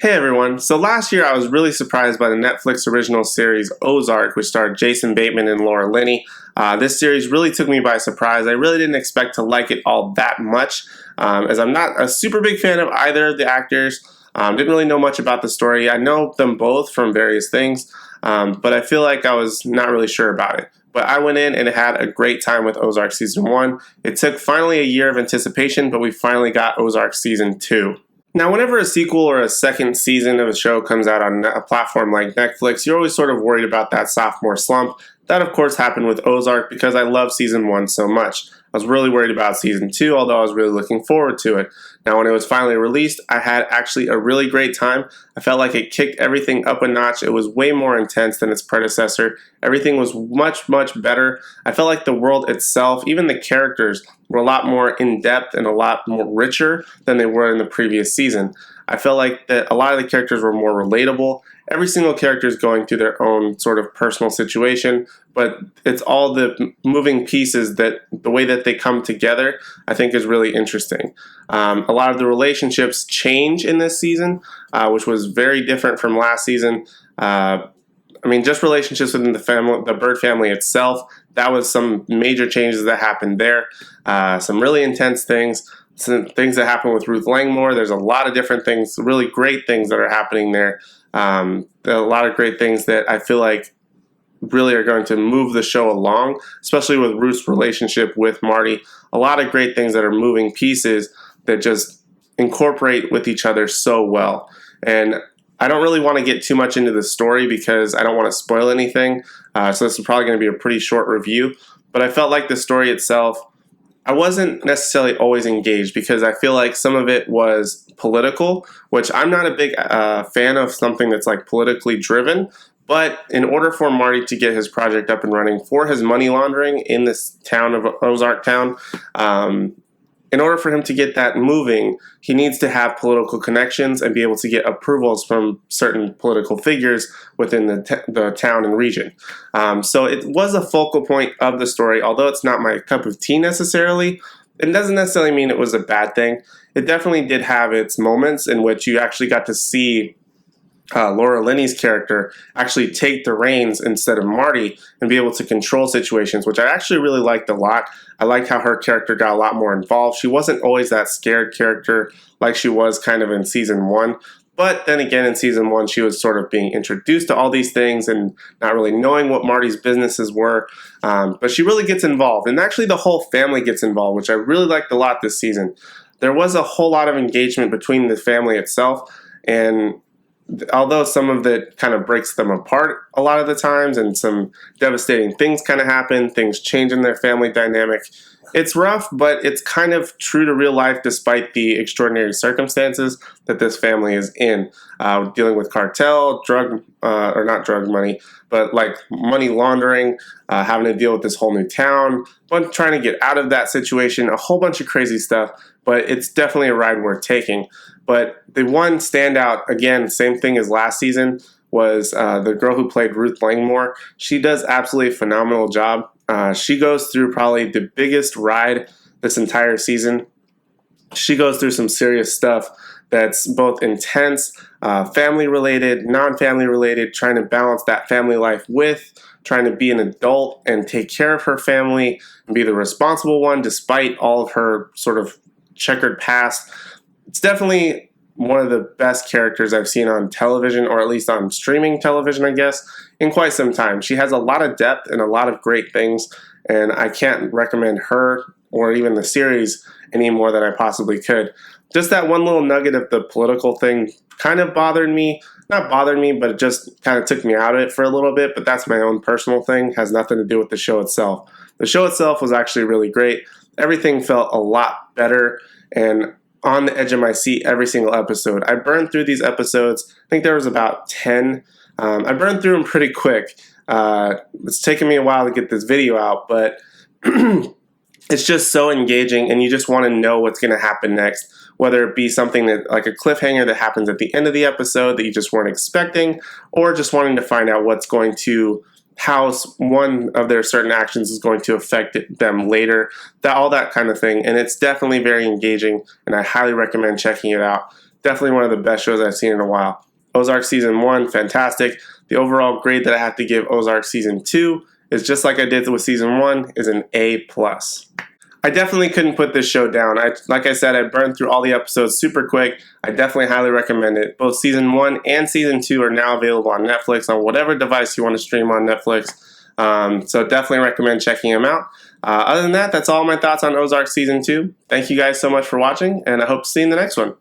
Hey everyone, so last year I was really surprised by the Netflix original series Ozark, which starred Jason Bateman and Laura Linney. This series really took me by surprise. I really didn't expect to like it all that much, as I'm not a super big fan of either of the actors. Didn't really know much about the story. I know them both from various things, but I feel like I was not really sure about it. But I went in and had a great time with Ozark Season 1. It took finally a year of anticipation, but we finally got Ozark Season 2. Now, whenever a sequel or a second season of a show comes out on a platform like Netflix, you're always sort of worried about that sophomore slump. That, of course, happened with Ozark because I love Season 1 so much. I was really worried about Season 2, although I was really looking forward to it. Now, when it was finally released, I had actually a really great time. I felt like it kicked everything up a notch. It was way more intense than its predecessor. Everything was much, much better. I felt like the world itself, even the characters, were a lot more in-depth and a lot more richer than they were in the previous season. I felt like that a lot of the characters were more relatable. Every single character is going through their own sort of personal situation, but it's all the moving pieces that the way that they come together, I think, is really interesting. A lot of the relationships change in this season, which was very different from last season. Just relationships within the family, the Bird family itself, that was some major changes that happened there. Some really intense things. Some things that happen with Ruth Langmore. There's a lot of different things, really great things that are happening there. A lot of great things that I feel like really are going to move the show along, especially with Ruth's relationship with Marty. A lot of great things that are moving pieces that just incorporate with each other so well. And I don't really want to get too much into the story because I don't want to spoil anything. So this is probably going to be a pretty short review. But I felt like the story itself, I wasn't necessarily always engaged because I feel like some of it was political, which I'm not a big fan of something that's like politically driven. But in order for Marty to get his project up and running for his money laundering in this town of Ozark Town, in order for him to get that moving, he needs to have political connections and be able to get approvals from certain political figures within the town and region. So it was a focal point of the story, although it's not my cup of tea necessarily. It doesn't necessarily mean it was a bad thing. It definitely did have its moments in which you actually got to see Laura Linney's character actually take the reins instead of Marty and be able to control situations, which I actually really liked a lot. I liked how her character got a lot more involved. She wasn't always that scared character like she was kind of in Season 1. But then again, in Season 1, she was sort of being introduced to all these things and not really knowing what Marty's businesses were. But she really gets involved. And actually the whole family gets involved, which I really liked a lot this season. There was a whole lot of engagement between the family itself, and although some of it kind of breaks them apart a lot of the times and some devastating things kind of happen, things change in their family dynamic, it's rough, but it's kind of true to real life despite the extraordinary circumstances that this family is in. Dealing with cartel, not drug money, but like money laundering, having to deal with this whole new town, but trying to get out of that situation, a whole bunch of crazy stuff, but it's definitely a ride worth taking. But the one standout, again, same thing as last season, was the girl who played Ruth Langmore. She does absolutely a phenomenal job. She goes through probably the biggest ride this entire season. She goes through some serious stuff that's both intense, family-related, non-family-related, trying to balance that family life with trying to be an adult and take care of her family and be the responsible one despite all of her sort of checkered past. It's definitely one of the best characters I've seen on television, or at least on streaming television, I guess, in quite some time. She has a lot of depth and a lot of great things, and I can't recommend her or even the series any more than I possibly could. Just that one little nugget of the political thing kind of bothered me. Not bothered me, but it just kind of took me out of it for a little bit, but that's my own personal thing. Has nothing to do with the show itself. The show itself was actually really great. Everything felt a lot better and on the edge of my seat every single episode. I burned through these episodes. I think there was about 10. I burned through them pretty quick. It's taken me a while to get this video out, but it's just so engaging, and you just want to know what's going to happen next, whether it be something that like a cliffhanger that happens at the end of the episode that you just weren't expecting, or just wanting to find out what's going to how one of their certain actions is going to affect them later, all that kind of thing. And it's definitely very engaging, and I highly recommend checking it out. Definitely one of the best shows I've seen in a while. Ozark Season 1, fantastic. The overall grade that I have to give Ozark Season 2 is just like I did with Season 1, is an A+. I definitely couldn't put this show down. Like I said, I burned through all the episodes super quick. I definitely highly recommend it. Both Season 1 and Season 2 are now available on Netflix, on whatever device you want to stream on Netflix. So definitely recommend checking them out. Other than that, that's all my thoughts on Ozark Season 2. Thank you guys so much for watching, and I hope to see you in the next one.